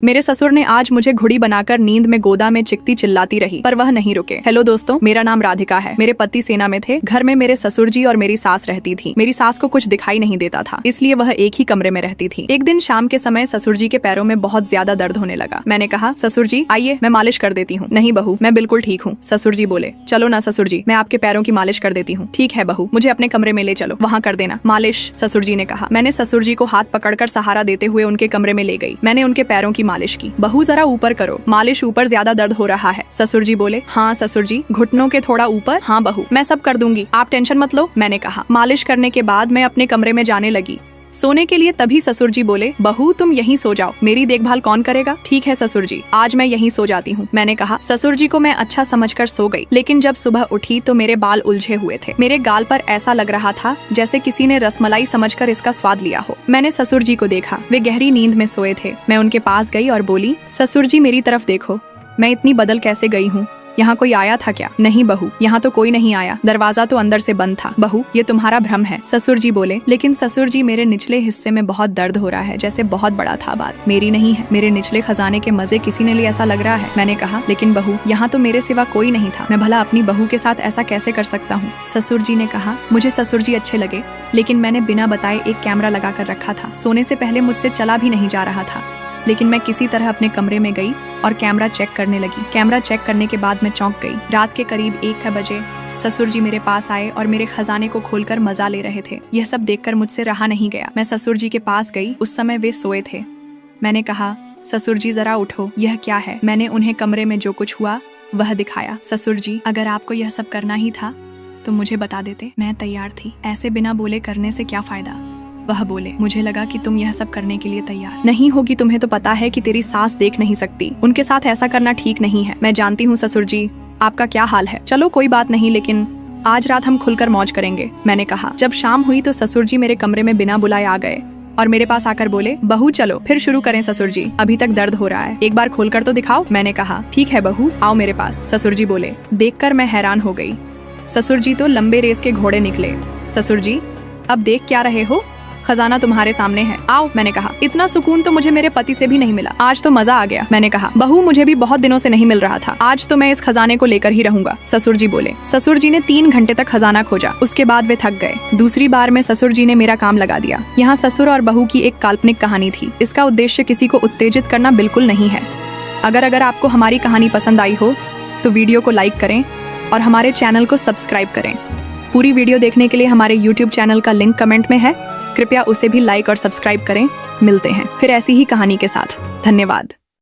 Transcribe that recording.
मेरे ससुर ने आज मुझे घुड़ी बनाकर नींद में गोदा में चिकती चिल्लाती रही, पर वह नहीं रुके। हेलो दोस्तों, मेरा नाम राधिका है। मेरे पति सेना में थे। घर में मेरे ससुर जी और मेरी सास रहती थी। मेरी सास को कुछ दिखाई नहीं देता था, इसलिए वह एक ही कमरे में रहती थी। एक दिन शाम के समय ससुर जी के पैरों में बहुत ज्यादा दर्द होने लगा। मैंने कहा, ससुर जी आइए, मैं मालिश कर देती हूँ। नहीं बहू, मैं बिल्कुल ठीक हूँ। ससुर जी बोले, चलो ना ससुर जी, मैं आपके पैरों की मालिश कर देती हूँ। ठीक है बहू, मुझे अपने कमरे में ले चलो, वहाँ कर देना मालिश, ससुर जी ने कहा। मैंने ससुर जी को हाथ पकड़कर सहारा देते हुए उनके कमरे में ले गई। मैंने उनके पैरों की मालिश की। बहू जरा ऊपर करो, मालिश ऊपर ज्यादा दर्द हो रहा है। ससुर जी बोले, हाँ ससुर जी, घुटनों के थोड़ा ऊपर। हाँ बहू, मैं सब कर दूंगी, आप टेंशन मत लो, मैंने कहा। मालिश करने के बाद मैं अपने कमरे में जाने लगी सोने के लिए। तभी ससुर जी बोले, बहू तुम यहीं सो जाओ, मेरी देखभाल कौन करेगा? ठीक है ससुर जी, आज मैं यहीं सो जाती हूँ, मैंने कहा। ससुर जी को मैं अच्छा समझकर सो गई, लेकिन जब सुबह उठी तो मेरे बाल उलझे हुए थे। मेरे गाल पर ऐसा लग रहा था जैसे किसी ने रसमलाई समझकर इसका स्वाद लिया हो। मैंने ससुर जी को देखा, वे गहरी नींद में सोए थे। मैं उनके पास गई और बोली, ससुर जी मेरी तरफ देखो, मैं इतनी बदल कैसे गई हूँ? यहाँ कोई आया था क्या? नहीं बहू, यहाँ तो कोई नहीं आया, दरवाजा तो अंदर से बंद था। बहू, ये तुम्हारा भ्रम है। ससुर जी बोले, लेकिन ससुर जी मेरे निचले हिस्से में बहुत दर्द हो रहा है, जैसे बहुत बड़ा था। बात मेरी नहीं है, मेरे निचले खजाने के मजे किसी ने लिए ऐसा लग रहा है। मैंने कहा, लेकिन बहू, यहाँ तो मेरे सिवा कोई नहीं था, मैं भला अपनी बहू के साथ ऐसा कैसे कर सकता हूँ? ससुर जी ने कहा, मुझे ससुर जी अच्छे लगे, लेकिन मैंने बिना बताए एक कैमरा लगा कर रखा था। सोने से पहले मुझसे चला भी नहीं जा रहा था, लेकिन मैं किसी तरह अपने कमरे में गई और कैमरा चेक करने लगी। कैमरा चेक करने के बाद मैं चौंक गई। रात के करीब 1 बजे ससुर जी मेरे पास आए और मेरे खजाने को खोलकर मजा ले रहे थे। यह सब देखकर मुझसे रहा नहीं गया। मैं ससुर जी के पास गई, उस समय वे सोए थे। मैंने कहा, ससुर जी जरा उठो, यह क्या है? मैंने उन्हें कमरे में जो कुछ हुआ वह दिखाया। ससुर जी, अगर आपको यह सब करना ही था तो मुझे बता देते, मैं तैयार थी। ऐसे बिना बोले करने से क्या फायदा? वह बोले, मुझे लगा कि तुम यह सब करने के लिए तैयार नहीं होगी। तुम्हें तो पता है कि तेरी सास देख नहीं सकती, उनके साथ ऐसा करना ठीक नहीं है। मैं जानती हूँ ससुर जी आपका क्या हाल है। चलो कोई बात नहीं, लेकिन आज रात हम खुलकर मौज करेंगे, मैंने कहा। जब शाम हुई तो ससुर जी मेरे कमरे में बिना बुलाए आ गए और मेरे पास आकर बोले, बहू चलो फिर शुरू करें ससुर जी, अभी तक दर्द हो रहा है, एक बार खोलकर तो दिखाओ। मैंने कहा, ठीक है बहू, आओ मेरे पास। ससुर जी बोले। देखकर मैं हैरान हो गई। ससुर जी तो लंबे रेस के घोड़े निकले। ससुर जी, अब देख क्या रहे हो? खजाना तुम्हारे सामने है, आओ, मैंने कहा। इतना सुकून तो मुझे मेरे पति से भी नहीं मिला, आज तो मजा आ गया, मैंने कहा। बहू, मुझे भी बहुत दिनों से नहीं मिल रहा था, आज तो मैं इस खजाने को लेकर ही रहूंगा, ससुर जी बोले। ससुर जी ने 3 घंटे तक खजाना खोजा, उसके बाद वे थक गए। दूसरी बार में ससुर जी ने मेरा काम लगा दिया। यहाँ ससुर और बहू की एक काल्पनिक कहानी थी। इसका उद्देश्य किसी को उत्तेजित करना बिल्कुल नहीं है। अगर आपको हमारी कहानी पसंद आई हो तो वीडियो को लाइक करें और हमारे चैनल को सब्सक्राइब करें। पूरी वीडियो देखने के लिए हमारे YouTube चैनल का लिंक कमेंट में है, कृपया उसे भी लाइक और सब्सक्राइब करें। मिलते हैं फिर ऐसी ही कहानी के साथ। धन्यवाद।